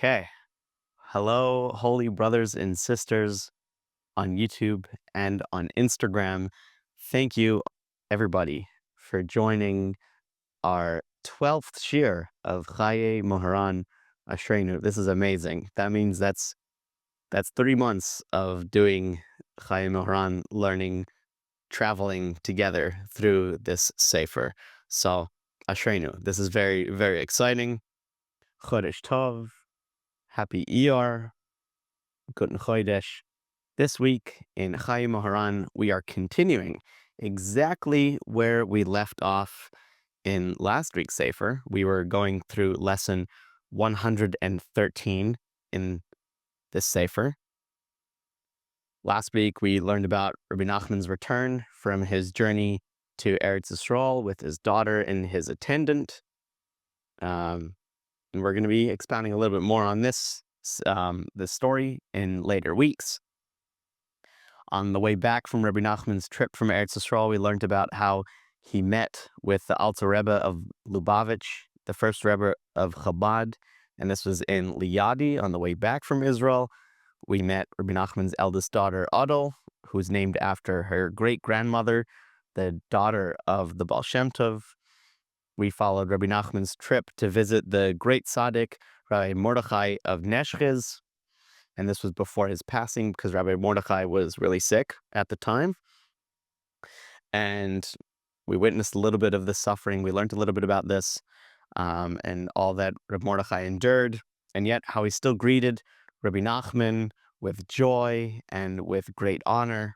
Okay. Hello, holy brothers and sisters on YouTube and on Instagram. Thank you, everybody, for joining our 12th shiur of Chayei Moharan Ashreinu. This is amazing. That means that's 3 months of doing Chayei Moharan, learning, traveling together through this sefer. So, Ashreinu, this is very, very exciting. Chodesh Tov. Happy Iyar, Guten Chodesh. This week in Chayei Moharan, we are continuing exactly where we left off in last week's Sefer. We were going through lesson 113 in this Sefer. Last week, we learned about Rebbe Nachman's return from his journey to Eretz Yisrael with his daughter and his attendant. And we're going to be expounding a little bit more on this story in later weeks. On the way back from Rebbe Nachman's trip from Eretz Yisrael, we learned about how he met with the Alter Rebbe of Lubavitch, the first Rebbe of Chabad, and this was in Liadi on the way back from Israel. We met Rebbe Nachman's eldest daughter, Adol, who's named after her great-grandmother, the daughter of the Baal Shem Tov. We followed Rebbe Nachman's trip to visit the great tzaddik, Rav Mordechai of Neshchiz, and this was before his passing because Rav Mordechai was really sick at the time. And we witnessed a little bit of the suffering. We learned a little bit about this and all that Rav Mordechai endured, and yet how he still greeted Rebbe Nachman with joy and with great honor.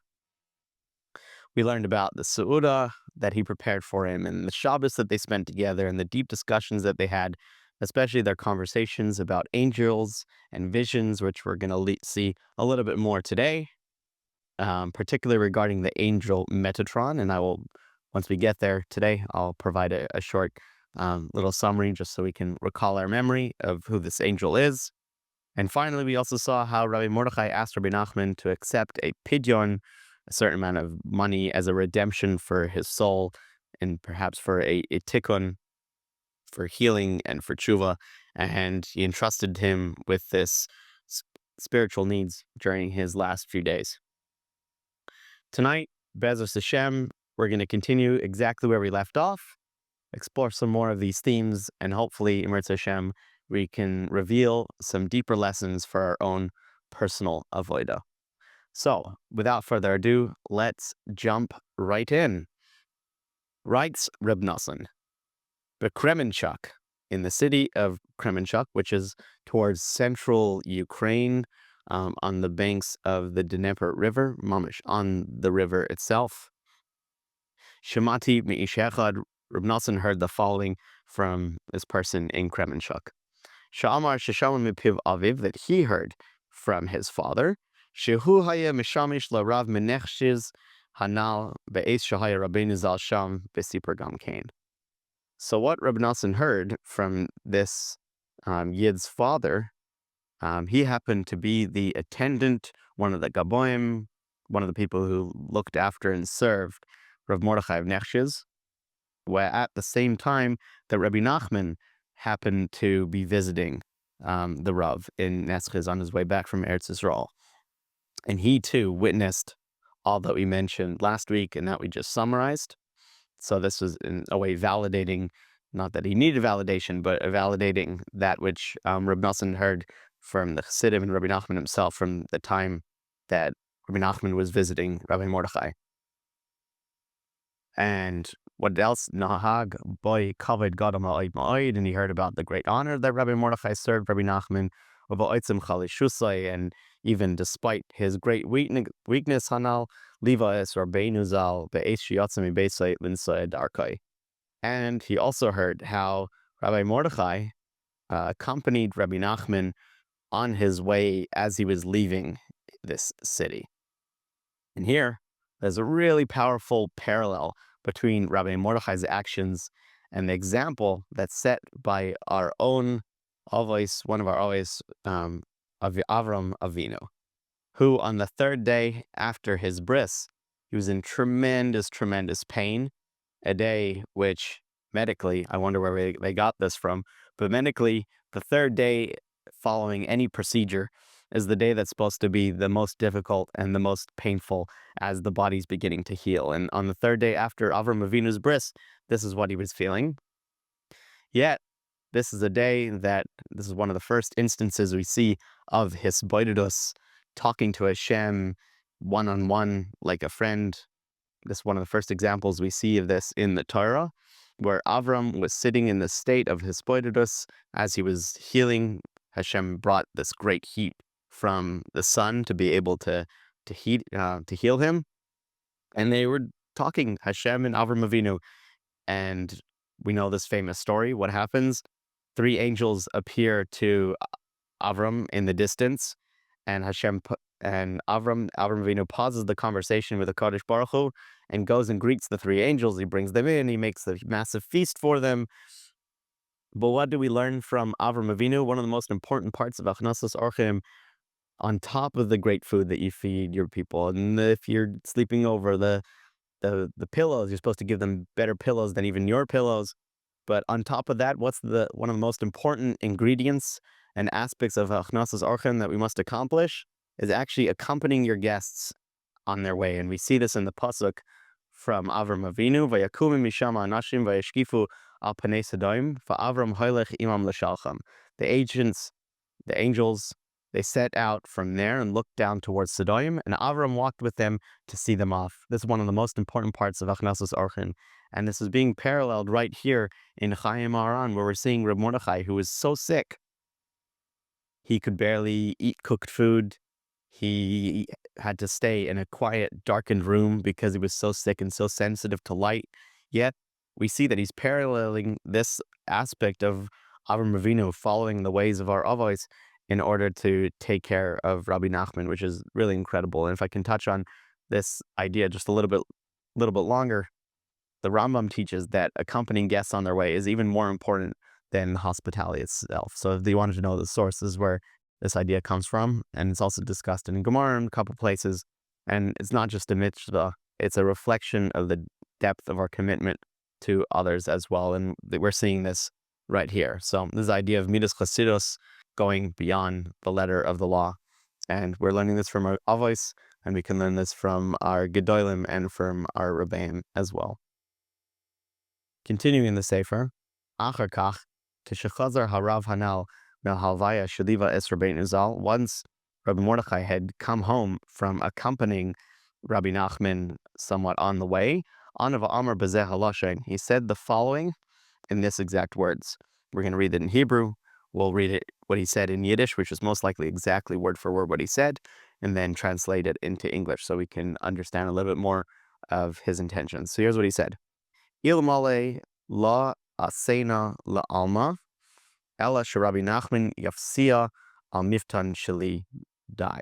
We learned about the Seudah that he prepared for him and the Shabbos that they spent together and the deep discussions that they had, especially their conversations about angels and visions, which we're going to see a little bit more today, particularly regarding the angel Metatron. And I will, once we get there today, I'll provide a short little summary just so we can recall our memory of who this angel is. And finally, we also saw how Rabbi Mordechai asked Rebbe Nachman to accept a pidyon, a certain amount of money, as a redemption for his soul and perhaps for a tikkun, for healing and for tshuva. And he entrusted him with this spiritual needs during his last few days. Tonight, Be'ezus Hashem, we're going to continue exactly where we left off, explore some more of these themes, and hopefully, in Be'ezus Hashem, we can reveal some deeper lessons for our own personal avodah. So, without further ado, let's jump right in. Writes Reb Nachman, Kremenchuk, in the city of Kremenchuk, which is towards central Ukraine, on the banks of the Dnieper River, mamish on the river itself. Shemati mi'ish echad, Reb Nachman heard the following from this person in Kremenchuk. Sha'amar sheshama mipiv aviv, that he heard from his father, shehu haya mishamish larav Menachem hanal be'es shahaya Rabbeinu zal sham b'sipur gam kain. So what Rebbe Nachman heard from this Yid's father, he happened to be the attendant, one of the gaboim, one of the people who looked after and served Rav Mordechai of Neshchiz, where at the same time that Rebbe Nachman happened to be visiting the Rav in Neshchiz on his way back from Eretz Yisrael. And he too witnessed all that we mentioned last week and that we just summarized. So this was in a way validating, not that he needed validation, but validating that which Rebbe Nachman heard from the chassidim and Rebbe Nachman himself from the time that Rebbe Nachman was visiting Rabbi Mordechai. And what else? Nahag boy Kavod gadol ma'od ma'od, and he heard about the great honor that Rabbi Mordechai served Rabbi Nachman, and even despite his great weakness, Hanal Liva es Rabbeinu zal be'es shiyatzim mibeisai linsai darkai. And he also heard how Rabbi Mordechai accompanied Rabbi Nachman on his way as he was leaving this city. And here, there's a really powerful parallel between Rabbi Mordechai's actions and the example that's set by our own always, one of our always, Avram Avinu, who on the third day after his bris, he was in tremendous pain, a day which medically, I wonder where they got this from, but medically, the third day following any procedure is the day that's supposed to be the most difficult and the most painful as the body's beginning to heal. And on the third day after Avram Avinu's bris, this is what he was feeling. Yet, this is this is one of the first instances we see of hisbodedus, talking to Hashem one-on-one like a friend. This is one of the first examples we see of this in the Torah, where Avram was sitting in the state of hisbodedus as he was healing. Hashem brought this great heat from the sun to be able to heal him, and they were talking, Hashem and Avram Avinu, and we know this famous story. What happens? 3 angels appear to Avram in the distance, and Avram Avinu pauses the conversation with the Kadosh Baruch Hu and goes and greets the 3 angels. He brings them in. He makes a massive feast for them. But what do we learn from Avram Avinu? One of the most important parts of Achnasas Orchim, on top of the great food that you feed your people, and if you're sleeping over the pillows, you're supposed to give them better pillows than even your pillows. But on top of that, what's one of the most important ingredients and aspects of Achnasas Orchim that we must accomplish is actually accompanying your guests on their way. And we see this in the pasuk from Avram Avinu, Vayakumu mishama anashim vayashkifu al panei Sodom, va'Avram hoylech imam l'shalcham. The angels, they set out from there and looked down towards Sodom, and Avram walked with them to see them off. This is one of the most important parts of Achnasas Orchim. And this is being paralleled right here in Chayei Moharan, where we're seeing Rav Mordechai, who is so sick. He could barely eat cooked food. He had to stay in a quiet, darkened room because he was so sick and so sensitive to light. Yet, we see that he's paralleling this aspect of Avram Avinu following the ways of our avodas in order to take care of Rebbe Nachman, which is really incredible. And if I can touch on this idea just a little bit longer, the Rambam teaches that accompanying guests on their way is even more important than hospitality itself. So if you wanted to know the sources where this idea comes from, and it's also discussed in Gemara in a couple places, and it's not just a mitzvah, it's a reflection of the depth of our commitment to others as well, and we're seeing this right here. So this idea of midas chassidus, going beyond the letter of the law, and we're learning this from our avos, and we can learn this from our gedolim and from our rebbeim as well. Continuing the sefer, achar kach kishachazar harav hanal mel halvaya sheliva es Rabbeinu Zal. Once Rebbe Mordechai had come home from accompanying Rabbi Nachman somewhat on the way, Anava Amar Bezeh Haloshen, he said the following in this exact words. We're going to read it in Hebrew. We'll read it, what he said in Yiddish, which is most likely exactly word for word what he said, and then translate it into English so we can understand a little bit more of his intentions. So here's what he said. Ilmale la asena la alma, ella sherabi Nachman yafsia al miftan sheli dai.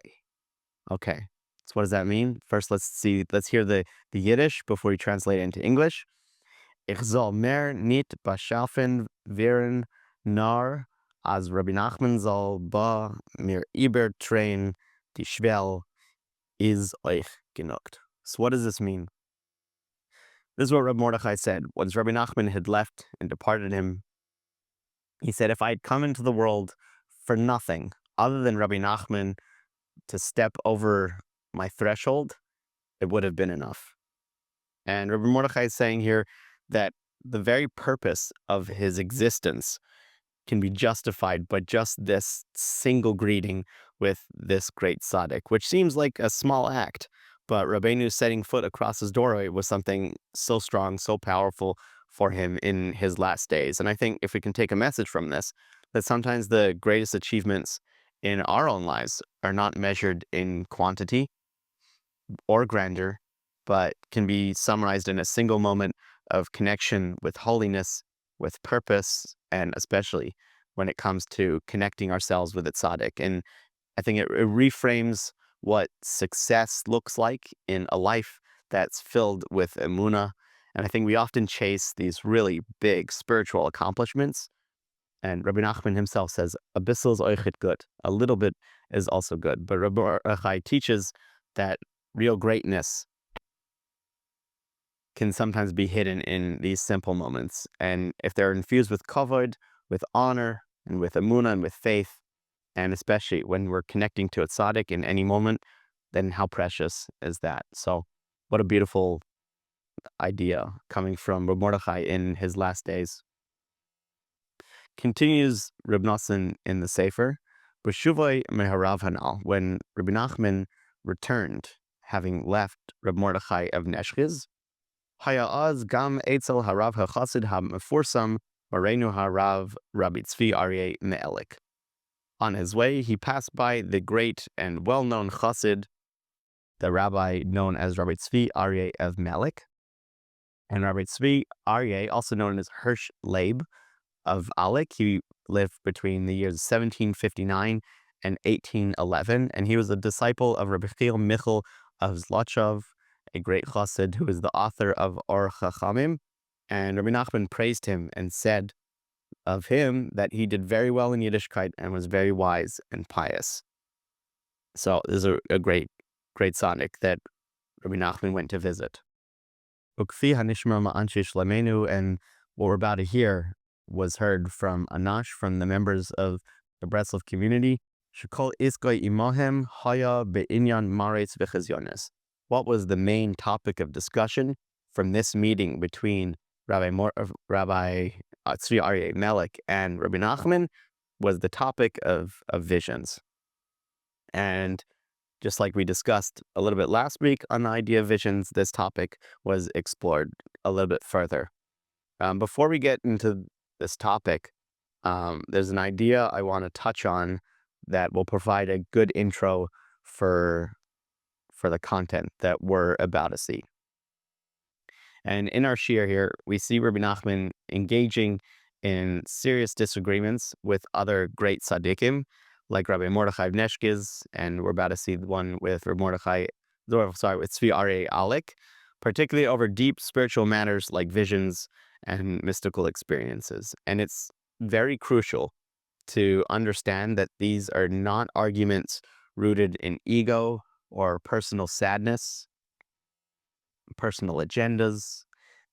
Okay, so what does that mean? First, let's hear the Yiddish before we translate it into English. Ich soll mehr nicht beschaffen werden nar, as Rabbi Nachman soll ba mir übertrain, die Schwell is euch genugt. So what does this mean? This is what Reb Mordechai said. Once Rabbi Nachman had left and departed him, he said, if I had come into the world for nothing other than Rabbi Nachman to step over my threshold, it would have been enough. And Rebbe Mordechai is saying here that the very purpose of his existence can be justified by just this single greeting with this great tzaddik, which seems like a small act, but Rabbeinu setting foot across his doorway was something so strong, so powerful for him in his last days. And I think if we can take a message from this, that sometimes the greatest achievements in our own lives are not measured in quantity or grandeur, but can be summarized in a single moment of connection with holiness, with purpose, and especially when it comes to connecting ourselves with the tzaddik. And I think it reframes what success looks like in a life that's filled with emunah. And I think we often chase these really big spiritual accomplishments. And Rabbi Nachman himself says, a bissel is oichet good. A little bit is also good. But Rebbe Nachman teaches that real greatness can sometimes be hidden in these simple moments. And if they're infused with kavod, with honor, and with emunah, and with faith, And especially when we're connecting to a tzaddik in any moment, then how precious is that? So what a beautiful idea coming from Rav Mordechai in his last days. Continues Rebbe Nachman in the Sefer, Chayei Moharan, when Rebbe Nachman returned, having left Reb Mordechai of Neshchiz, Haya'az gam etzel harav hachassid ha-mefursam Morenu harav Rabbi Tzvi Aryeh Me'elik. On his way, he passed by the great and well-known chassid, the rabbi known as Rabbi Tzvi Aryeh of Me'elik, and Rabbi Tzvi Aryeh, also known as Hirsch Leib of Alek. He lived between the years 1759 and 1811, and he was a disciple of Rabbi Michal of Zlotchov, a great chassid who is the author of Or Chachamim. And Rebbe Nachman praised him and said of him that he did very well in Yiddishkeit and was very wise and pious. So this is a great tzaddik that Rebbe Nachman went to visit. Ukfi hanishmar ma'anshi shlamenu, and what we're about to hear was heard from Anash, from the members of the Breslov community. Shekol iskoi imohem haya be'inyan maretz v'chizyonis. What was the main topic of discussion from this meeting between Rabbi Tzvi Aryeh Me'elik and Rebbe Nachman was the topic of visions. And just like we discussed a little bit last week on the idea of visions, this topic was explored a little bit further. Before we get into this topic, there's an idea I want to touch on that will provide a good intro for the content that we're about to see. And in our shiur here, we see Rebbe Nachman engaging in serious disagreements with other great tzaddikim, like Rabbi Mordechai of Neshchiz, and we're about to see the one with with Tzvi Aryeh Alek, particularly over deep spiritual matters like visions and mystical experiences. And it's very crucial to understand that these are not arguments rooted in ego or personal sadness, personal agendas.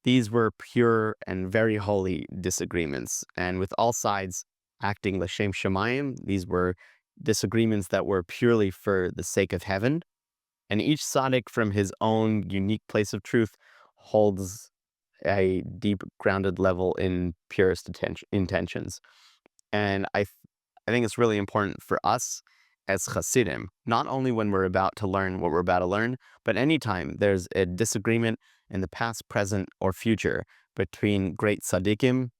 These were pure and very holy disagreements, and with all sides acting l'shem shamayim, these were disagreements that were purely for the sake of heaven, and each tzaddik from his own unique place of truth holds a deep grounded level in purest intentions. And I think it's really important for us as chassidim, not only when we're about to learn what we're about to learn, but anytime there's a disagreement in the past, present, or future between great tzaddikim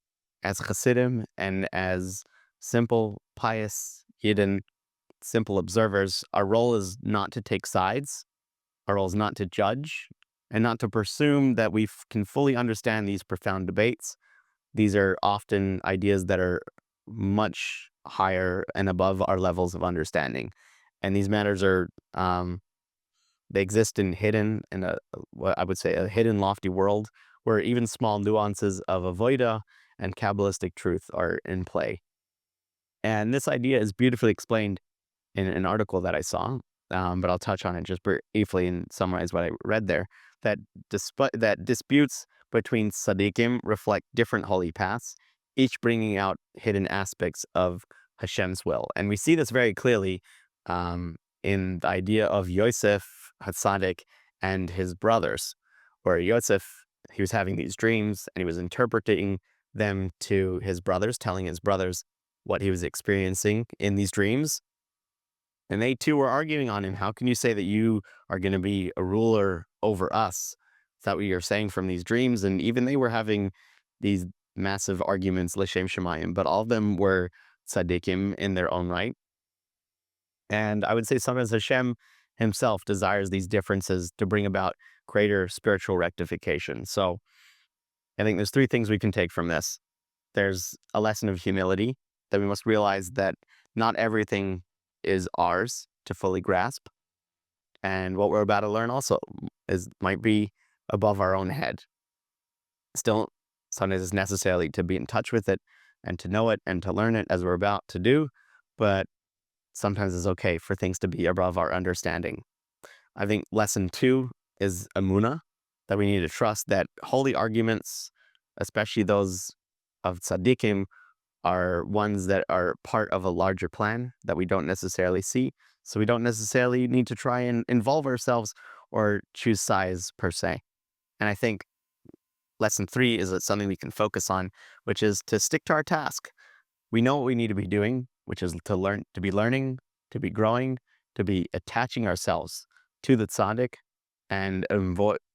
as chassidim and as simple, pious, hidden, simple observers, our role is not to take sides. Our role is not to judge and not to presume that we can fully understand these profound debates. These are often ideas that are much higher and above our levels of understanding. And these matters are, they exist in what I would say, a hidden, lofty world where even small nuances of Avodah and Kabbalistic truth are in play. And this idea is beautifully explained in an article that I saw, but I'll touch on it just briefly and summarize what I read there, that disputes between tzaddikim reflect different holy paths, each bringing out hidden aspects of Hashem's will. And we see this very clearly in the idea of Yosef HaTzaddik and his brothers, where Yosef, he was having these dreams and he was interpreting them to his brothers, telling his brothers what he was experiencing in these dreams. And they too were arguing on him. How can you say that you are going to be a ruler over us? Is that what you're saying from these dreams? And even they were having these massive arguments, l'shem shamayim, but all of them were tzaddikim in their own right. And I would say sometimes Hashem himself desires these differences to bring about greater spiritual rectification. So I think there's three things we can take from this. There's a lesson of humility, that we must realize that not everything is ours to fully grasp. And what we're about to learn also might be above our own head. Still, sometimes it's necessary to be in touch with it and to know it and to learn it as we're about to do, but sometimes it's okay for things to be above our understanding. I think lesson 2 is emunah, that we need to trust that holy arguments, especially those of tzaddikim, are ones that are part of a larger plan that we don't necessarily see. So we don't necessarily need to try and involve ourselves or choose sides per se. And I think lesson 3 is something we can focus on, which is to stick to our task. We know what we need to be doing, which is to learn, to be learning, to be growing, to be attaching ourselves to the tzaddik, and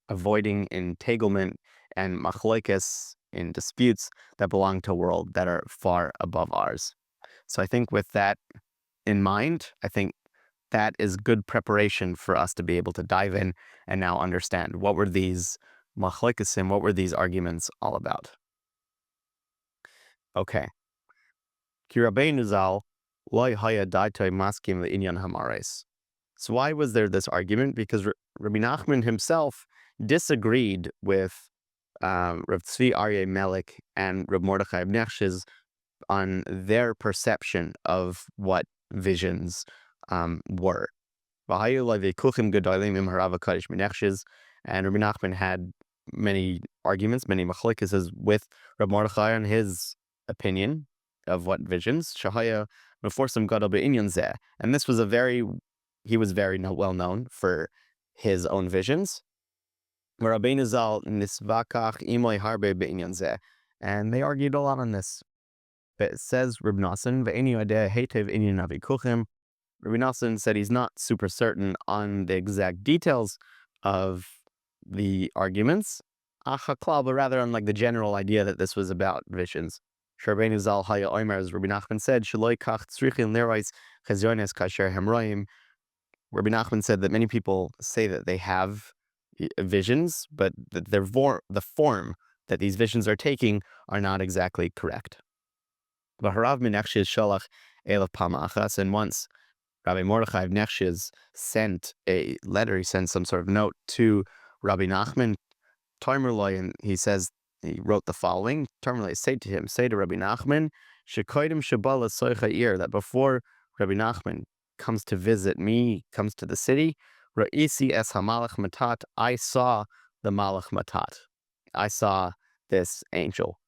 avoiding entanglement and machlokes in disputes that belong to a world that are far above ours. So I think with that in mind, I think that is good preparation for us to be able to dive in and now understand what were these machlokesim, what were these arguments all about. Okay. Ki Rabbeinu Zal lo haya daitoi maskim le'inyan hamares. So why was there this argument? Because Rebbe Nachman himself disagreed with Rav Tzvi Aryeh Melech and Rav Mordechai Menachem on their perception of what visions were. And Rabbi Nachman had many arguments, many machlokes with Rav Mordechai on his opinion of what visions. And this was he was very well known for his own visions. And they argued a lot on this. But it says Reb Nosson, Rebbe Nachman said he's not super certain on the exact details of the arguments, but rather on like the general idea that this was about visions. Rabbeinu Zal Haya Omer, as Rebbe Nachman said, Shaloi Kach Tzrichin Lerois Chaziones Kasher Hemroim. Rebbe Nachman said that many people say that they have visions, but that the form that these visions are taking are not exactly correct. V'harav Menachem Shalach Elav Pamachas, and once Rabbi Mordechai Menachem sent a letter, he sent some sort of note to Rabbi Nachman, Tomerloi, and he wrote the following: Tomerloi, say to Rabbi Nachman, Shekoidim Shabala Soicha, that before Rabbi Nachman comes to visit me, comes to the city, Ra'isi es hamalach matat, I saw the malach matat. I saw this angel.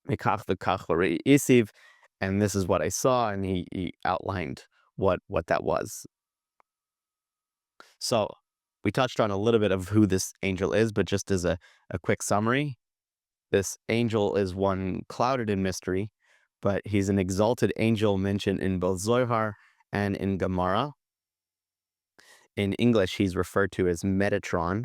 Mikach v'kach ra'isiv, and this is what I saw, and he outlined what that was. So we touched on a little bit of who this angel is, but just as a quick summary, this angel is one clouded in mystery, but he's an exalted angel mentioned in both Zohar and in Gemara. In English, he's referred to as Metatron,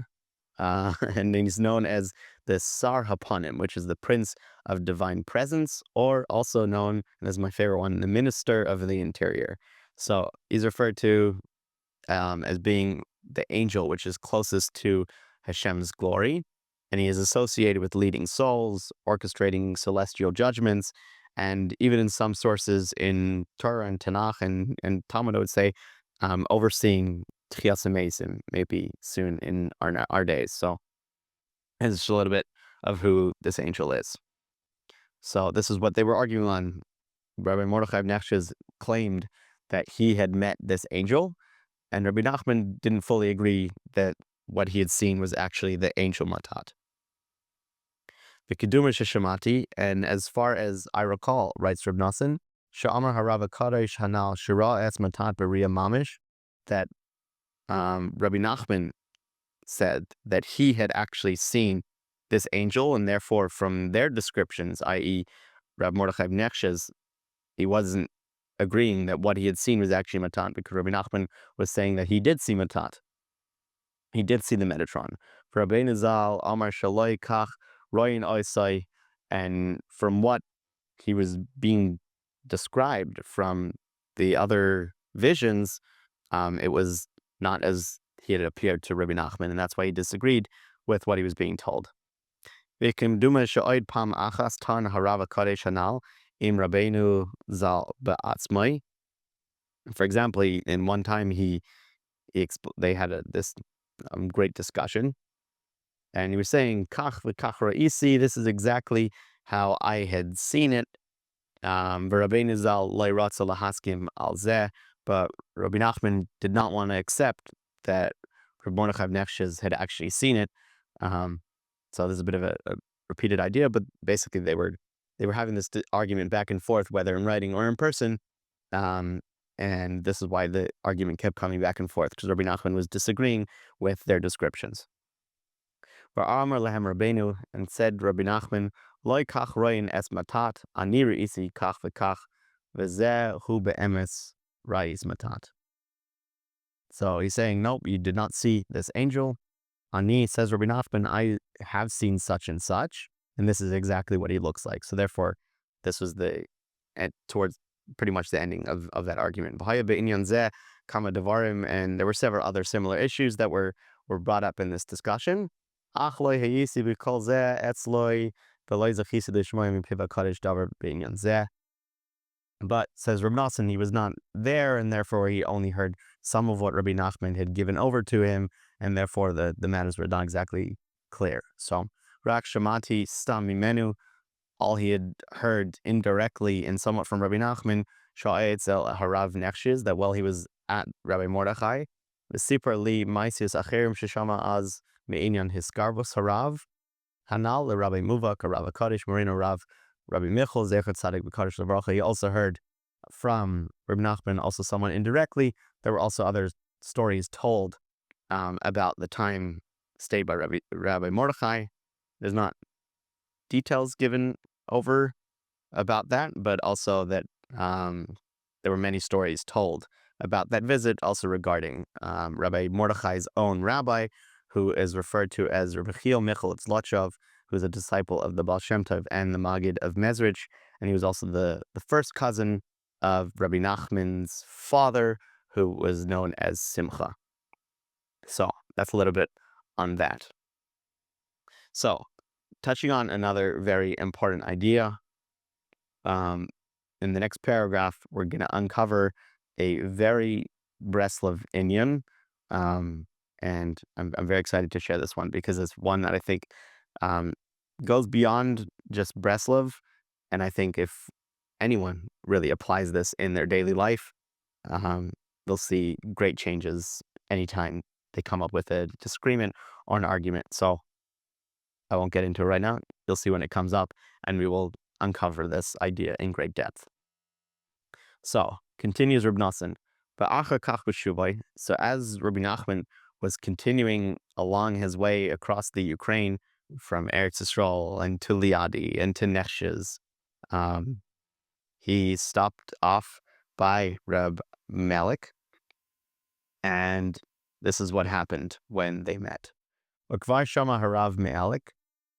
and he's known as the Sar Hapanim, which is the Prince of Divine Presence, or also known, and as my favorite one, the Minister of the Interior. So he's referred to as being the angel which is closest to Hashem's glory, and he is associated with leading souls, orchestrating celestial judgments, and even in some sources in Torah and Tanakh and Talmud, I would say, overseeing Tchias HaMeisim, maybe soon in our days. So it's just a little bit of who this angel is. So this is what they were arguing on. Rabbi Mordechai Menachem claimed that he had met this angel, and Rabbi Nachman didn't fully agree that what he had seen was actually the angel Matat. V'keduma sheshamati, and as far as I recall, writes Reb Nosson, Sha'amar harav kadosh hanal shira es matat b'riya mamish, that Rabbi Nachman said that he had actually seen this angel, and therefore from their descriptions, i.e. Rav Mordechai Menachem, he wasn't agreeing that what he had seen was actually Matat, because Rabbi Nachman was saying that he did see Matat. He did see the Metatron. For Rabbeinu Zal Amar Shaloi Kach Royin Oisai, and from what he was being described from the other visions, it was not as he had appeared to Rebbe Nachman, and that's why he disagreed with what he was being told. For example, in one time they had this great discussion, and he was saying, "Kach v'kach ra'isi." This is exactly how I had seen it. V'Rabbeinu Zal lo ratza lahaskim al zeh, but Rabbi Nachman did not want to accept that Rav Mordechai Menachem had actually seen it. So there's a bit of a repeated idea, but basically they were they were having this argument back and forth, whether in writing or in person. And this is why the argument kept coming back and forth, because Rabbi Nachman was disagreeing with their descriptions. Amar lehem Rabbeinu, and said Rabbi Nachman, Loi kach roin es matat, ani re'isi kach v'kach, v'zeh hu be'emes ra'is matat. So he's saying, nope, you did not see this angel. Ani, says Rabbi Nachman, I have seen such and such, and this is exactly what he looks like. So therefore, this was towards pretty much the ending of that argument. V'haya be'inyan zeh kama devarim, and there were several other similar issues that were brought up in this discussion. Achloi hayisi b'kol zeh etzloi v'loi zachisi d'shmoyim piva kadosh davar be'inyan zeh. But, says Reb Nosson, he was not there, and therefore he only heard some of what Rabbi Nachman had given over to him, and therefore the matters were not exactly clear. So, Rak Shamati Stam Mimenu, all he had heard indirectly and somewhat from Rabbi Nachman, Chayei Harav Nechshiz, that while he was at Rabbi Mordechai, V'sipar li Maisius Acherim Sheshama Az Me'inyan Hiskarvos Harav, Hanal le Rabbi Muvak, Rav Kadosh, Marino Rav, Rabbi Michal, Zechat Tzaddik B'Kadosh L'Bracha. He also heard from Rebbe Nachman, also somewhat indirectly. There were also other stories told about the time stayed by Rabbi Mordechai. There's not details given over about that, but also that there were many stories told about that visit, also regarding Rabbi Mordechai's own rabbi, who is referred to as Rabbi Chiel Michal Tzlotchov, who is a disciple of the Baal Shem Tov and the Maggid of Mezrich, and he was also the first cousin of Rabbi Nachman's father, who was known as Simcha. So that's a little bit on that. So, touching on another very important idea, in the next paragraph, we're going to uncover a very breslev inyan, and I'm very excited to share this one, because it's one that I think goes beyond just breslev, and I think if anyone really applies this in their daily life, they'll see great changes anytime they come up with a disagreement or an argument. So I won't get into it right now. You'll see when it comes up, and we will uncover this idea in great depth. So, continues Reb Nosson, so as Rabbi Nachman was continuing along his way across the Ukraine, from Eretz Yisrael and to Liadi and to Nechshiz, he stopped off by Reb Malik, and this is what happened when they met. Ukvar shama harav Malik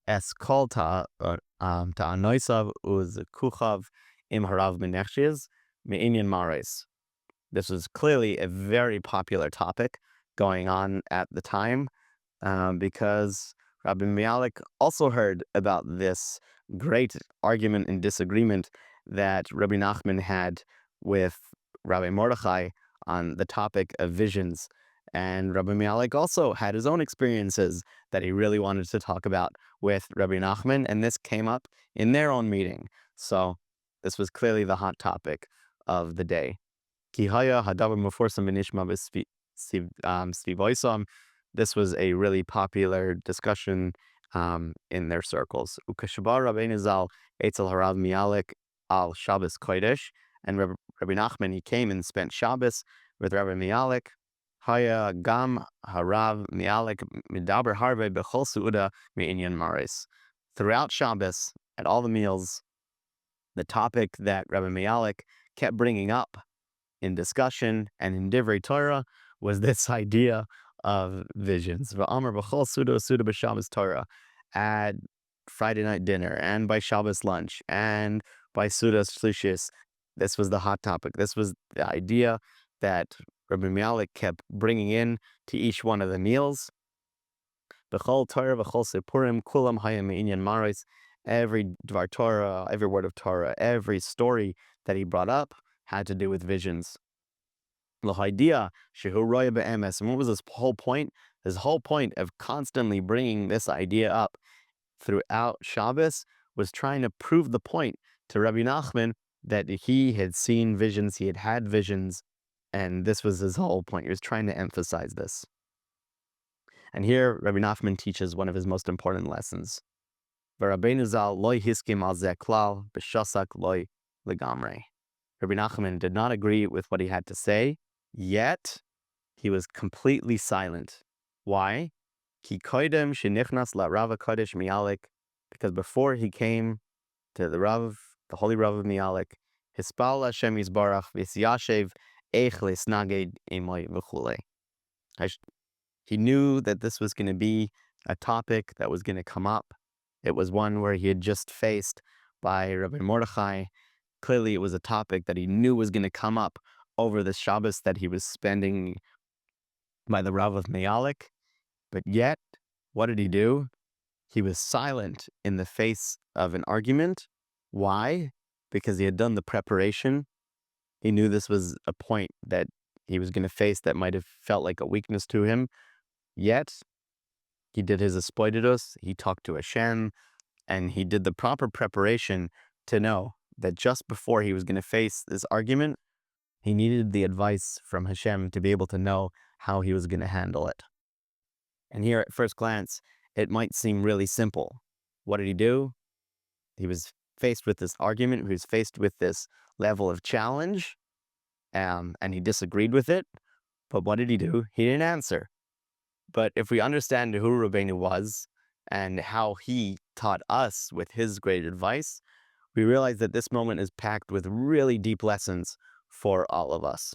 es kol ta'anoisav uz kuchav im harav Menachem me'inyan mares. This was clearly a very popular topic going on at the time, because Rabbi Malik also heard about this great argument and disagreement that Rabbi Nachman had with Rabbi Mordechai on the topic of visions. And Rabbi Malik also had his own experiences that he really wanted to talk about with Rabbi Nachman, and this came up in their own meeting. So this was clearly the hot topic of the day. This was a really popular discussion in their circles. Al Shabbos Kodesh, and Rabbi Nachman, he came and spent Shabbos with Rabbi Mialik. Haya gam harav Mialik midaber harve bechol suuda me'inyan maris. Throughout Shabbos, at all the meals, the topic that Rabbi Mialik kept bringing up in discussion and in Divrei Torah was this idea of visions. V'amar b'chol suda b'Shabbos Torah, at Friday night dinner, and by Shabbos lunch, and by Sudas Shlishis. This was the hot topic. This was the idea that Rabbi Malik kept bringing in to each one of the meals. B'chol Torah v'chol sepurim kulam hayam me'inyan maris. Every Dvar Torah, every word of Torah, every story that he brought up had to do with visions. L'haidia shehu roya be'emes. And what was his whole point? His whole point of constantly bringing this idea up throughout Shabbos was trying to prove the point to Rabbi Nachman that he had seen visions, he had had visions, and this was his whole point. He was trying to emphasize this. And here, Rabbi Nachman teaches one of his most important lessons. V'Rabbeinu Zal loy hiskim al zeh klal b'shasak loy legamrei. Rabbi Nachman did not agree with what he had to say, yet he was completely silent. Why? Ki koidem shenichnas la Rav HaKodesh Mialik, because before he came to the holy Rav of Mialik, hispal Hashem Yisbarach v'yashev eich lesnaged imoy v'chulei. He knew that this was going to be a topic that was going to come up. It was one where he had just faced by Rav Mordechai. Clearly, it was a topic that he knew was going to come up over the Shabbos that he was spending by the Rav of Mialik. But yet, what did he do? He was silent in the face of an argument. Why? Because he had done the preparation. He knew this was a point that he was going to face that might have felt like a weakness to him. Yet, he did his espoidus, he talked to Hashem, and he did the proper preparation to know that just before he was going to face this argument, he needed the advice from Hashem to be able to know how he was going to handle it. And here at first glance, it might seem really simple. What did he do? He was faced with this argument, he was faced with this level of challenge, and he disagreed with it. But what did he do? He didn't answer. But if we understand who Rabbeinu was and how he taught us with his great advice, we realize that this moment is packed with really deep lessons for all of us.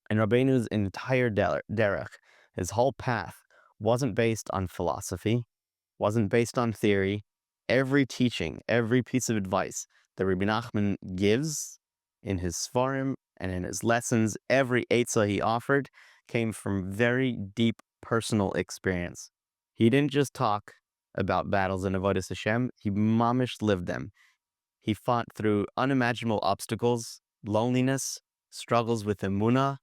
And Rabbeinu's entire derech, his whole path, wasn't based on philosophy, wasn't based on theory. Every teaching, every piece of advice that Rebbe Nachman gives in his sefarim and in his lessons, every eitzah he offered came from very deep personal experience. He didn't just talk about battles and avodas Hashem, he mamish lived them. He fought through unimaginable obstacles, loneliness, struggles with emunah,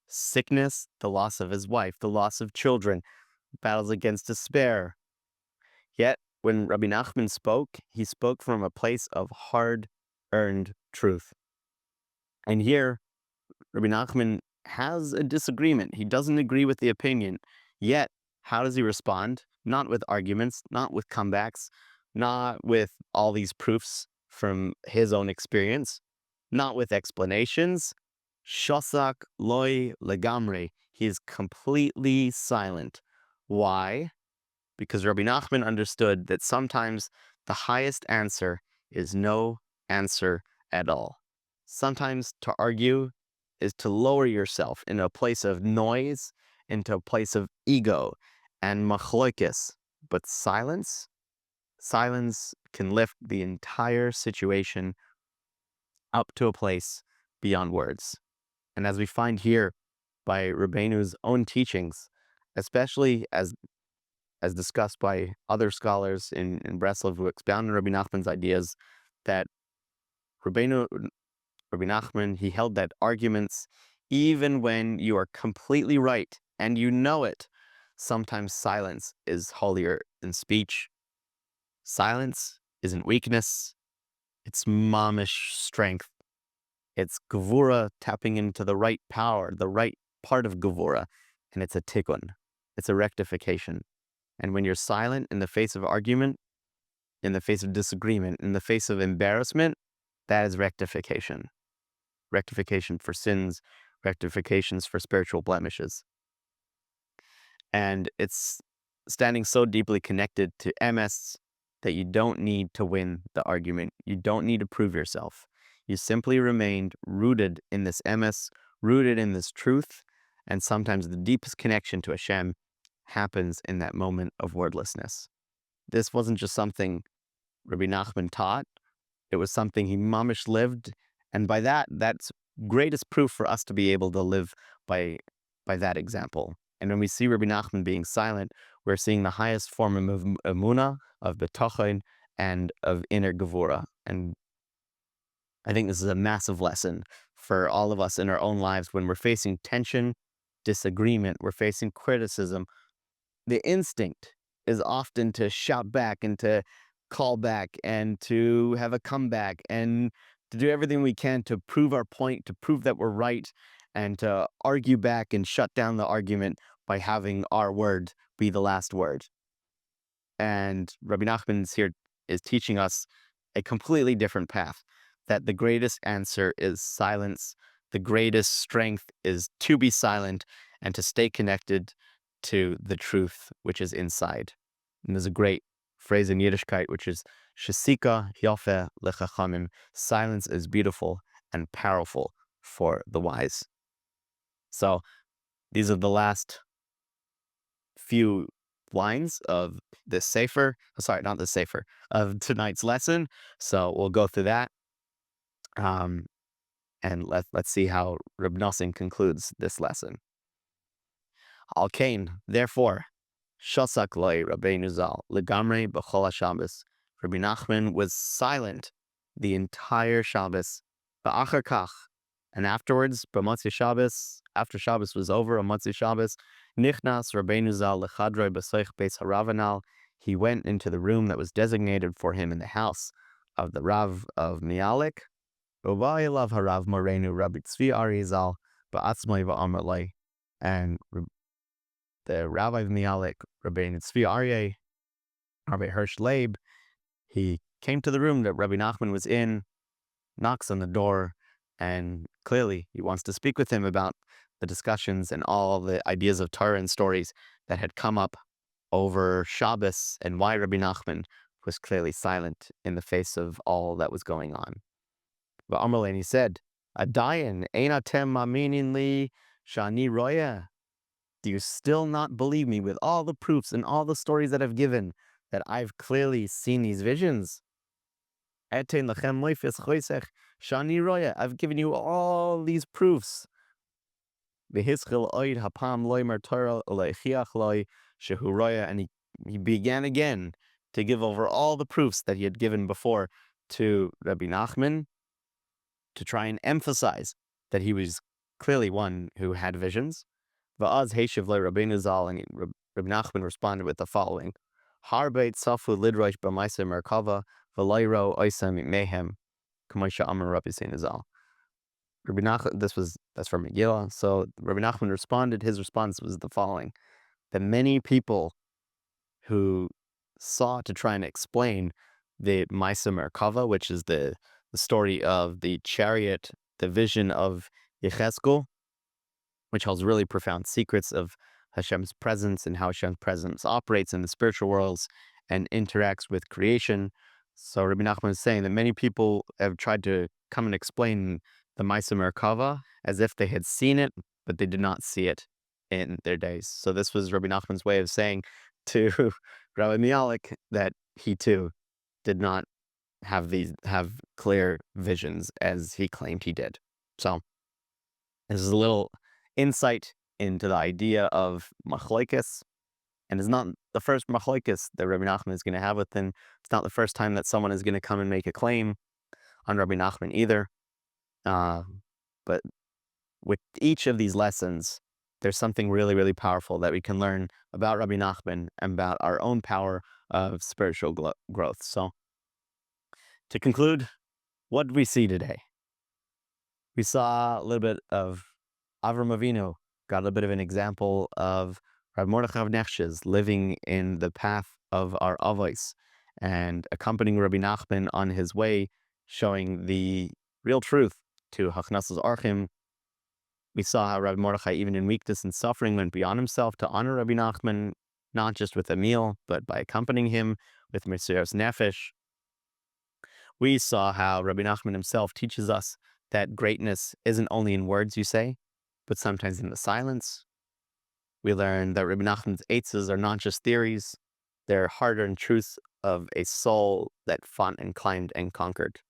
sickness, the loss of his wife, the loss of children, battles against despair. Yet, when Rabbi Nachman spoke, he spoke from a place of hard-earned truth. And here, Rabbi Nachman has a disagreement. He doesn't agree with the opinion. Yet, how does he respond? Not with arguments, not with comebacks, not with all these proofs from his own experience, not with explanations. Shosak loy legamre. He is completely silent. Why? Because Rabbi Nachman understood that sometimes the highest answer is no answer at all. Sometimes to argue is to lower yourself in a place of noise, into a place of ego and machloikis. But silence can lift the entire situation up to a place beyond words. And as we find here by Rabbeinu's own teachings, especially as discussed by other scholars in Breslov who expound on Rabbi Nachman's ideas, that Rabbi Nachman, he held that arguments, even when you are completely right and you know it, sometimes silence is holier than speech. Silence isn't weakness, it's mamish strength. It's gevura tapping into the right power, the right part of gevura, and it's a tikkun. It's a rectification. And when you're silent in the face of argument, in the face of disagreement, in the face of embarrassment, that is rectification. Rectification for sins, rectifications for spiritual blemishes. And it's standing so deeply connected to emes that you don't need to win the argument. You don't need to prove yourself. You simply remained rooted in this emes, rooted in this truth, and sometimes the deepest connection to Hashem happens in that moment of wordlessness. This wasn't just something Rebbe Nachman taught, it was something he mamish lived, and by that's greatest proof for us to be able to live by that example. And when we see Rebbe Nachman being silent, we're seeing the highest form of emunah, of betochen, and of inner gevura. And I think this is a massive lesson for all of us in our own lives when we're facing tension, disagreement, we're facing criticism. The instinct is often to shout back and to call back and to have a comeback and to do everything we can to prove our point, to prove that we're right, and to argue back and shut down the argument by having our word be the last word. And Rabbi Nachman is here is teaching us a completely different path, that the greatest answer is silence. The greatest strength is to be silent and to stay connected to the truth which is inside. And there's a great phrase in Yiddishkeit, which is Shesika Yofe Lechachamim. Silence is beautiful and powerful for the wise. So these are the last few lines of this sefer. Sorry, not the sefer, of tonight's lesson. So we'll go through that. And let's see how Rebbe Nachman concludes this lesson. Al Kain, therefore, Shosak loy Rabbeinu Zal legamrei b'chol haShabbos. Rebbe Nachman was silent the entire Shabbos. Ba'achar kach, and afterwards, b'Motzei Shabbos, after Shabbos was over, on Motzei Shabbos, nichnas Rabbeinu Zal lechadroi b'soich beis harav. He went into the room that was designated for him in the house of the Rav of Mialik. V'va'elav harav morenu Rabbi Tzvi Zal ba'atzmai va'amar lei. And the Rabbi of Mialik, Rabbi Tzvi Aryeh, Rabbi Hirsch Leib, he came to the room that Rabbi Nachman was in, knocks on the door, and clearly he wants to speak with him about the discussions and all the ideas of Torah and stories that had come up over Shabbos, and why Rabbi Nachman was clearly silent in the face of all that was going on. But Amalei, he said, Adayin ein atem maminin li shani roya. Do you still not believe me with all the proofs and all the stories that I've given, that I've clearly seen these visions? I've given you all these proofs. And he began again to give over all the proofs that he had given before to Rebbe Nachman, to try and emphasize that he was clearly one who had visions. Va'az heishiv Rabbeinu Zal, and Rebbe Nachman responded with the following: Harbeit safu lidrosh b'maisa merkava v'layro oisam mehem k'moisha amar Rabbi Zal. Rebbe Nachman, that's from Megillah. So Rebbe Nachman responded. His response was the following: the many people who sought to try and explain the Maisa Merkava, which is the story of the chariot, the vision of Yechezkel, which holds really profound secrets of Hashem's presence and how Hashem's presence operates in the spiritual worlds and interacts with creation. So Rebbe Nachman is saying that many people have tried to come and explain the Maisa Merkava as if they had seen it, but they did not see it in their days. So this was Rebbe Nachman's way of saying to Rabbi Mialik that he too did not have clear visions as he claimed he did. So this is a little insight into the idea of machlokes, and it's not the first machlokes that Rebbe Nachman is going to have with him. It's not the first time that someone is going to come and make a claim on Rebbe Nachman either. But with each of these lessons, there's something really, really powerful that we can learn about Rebbe Nachman and about our own power of spiritual growth. So, to conclude, what did we see today? We saw a little bit of Avram Avinu, got a little bit of an example of Rav Mordechai living in the path of our avodas and accompanying Rebbe Nachman on his way, showing the real truth to Hachnasas Archim. We saw how Rav Mordechai, even in weakness and suffering, went beyond himself to honor Rebbe Nachman, not just with a meal, but by accompanying him with mesirus nefesh. We saw how Rebbe Nachman himself teaches us that greatness isn't only in words you say, but sometimes in the silence. We learned that Rebbe Nachman's eitzes are not just theories, they're hard-earned truths of a soul that fought and climbed and conquered.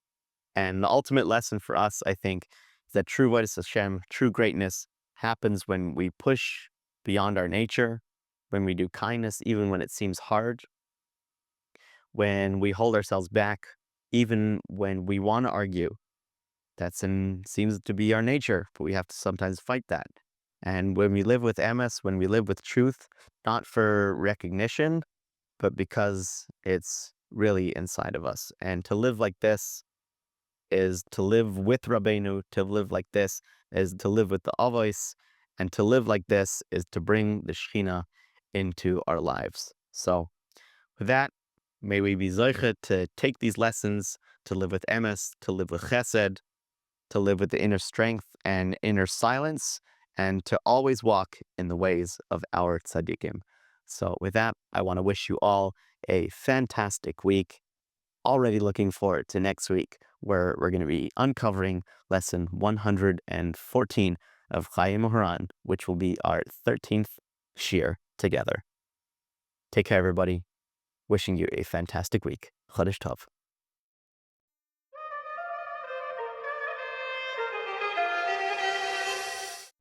And the ultimate lesson for us, I think, is that true avodas Hashem, true greatness, happens when we push beyond our nature, when we do kindness even when it seems hard, when we hold ourselves back even when we want to argue. That seems to be our nature, but we have to sometimes fight that. And when we live with emes, when we live with truth, not for recognition, but because it's really inside of us. And to live like this is to live with Rabbeinu. To live like this is to live with the avodas, and to live like this is to bring the Shekhinah into our lives. So with that, May we be zocheh to take these lessons, to live with emes, to live with chesed, to live with the inner strength and inner silence, and to always walk in the ways of our tzaddikim. So with that, I want to wish you all a fantastic week. Already looking forward to next week, where we're going to be uncovering lesson 114 of Chayei Moharan, which will be our 13th shiur together. Take care, everybody. Wishing you a fantastic week. Chodesh Tov.